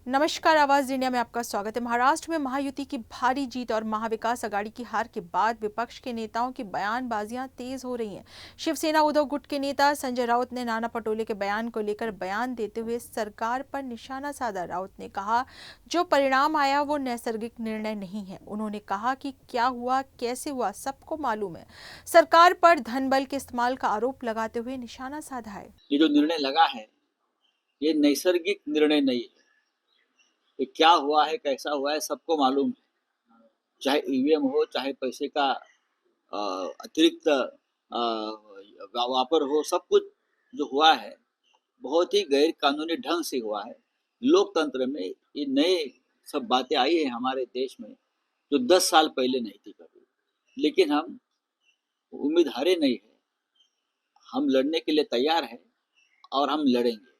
नमस्कार, आवाज इंडिया में आपका स्वागत है। महाराष्ट्र में महायुति की भारी जीत और महाविकास आघाड़ी की हार के बाद विपक्ष के नेताओं की बयानबाजियां तेज हो रही हैं। शिवसेना उद्धव गुट के नेता संजय राउत ने नाना पटोले के बयान को लेकर बयान देते हुए सरकार पर निशाना साधा। राउत ने कहा, जो परिणाम आया वो नैसर्गिक निर्णय नहीं है। उन्होंने कहा कि क्या हुआ, कैसे हुआ, सबको मालूम है। सरकार पर धन बल के इस्तेमाल का आरोप लगाते हुए निशाना साधा है। ये जो निर्णय लगा है ये नैसर्गिक निर्णय नहीं है। ये क्या हुआ है, कैसा हुआ है, सबको मालूम है। चाहे ईवीएम हो, चाहे पैसे का अतिरिक्त वापर हो, सब कुछ जो हुआ है बहुत ही गैर कानूनी ढंग से हुआ है। लोकतंत्र में ये नए सब बातें आई है हमारे देश में जो 10 साल पहले नहीं थी कभी। लेकिन हम उम्मीद हारे नहीं है, हम लड़ने के लिए तैयार हैं और हम लड़ेंगे।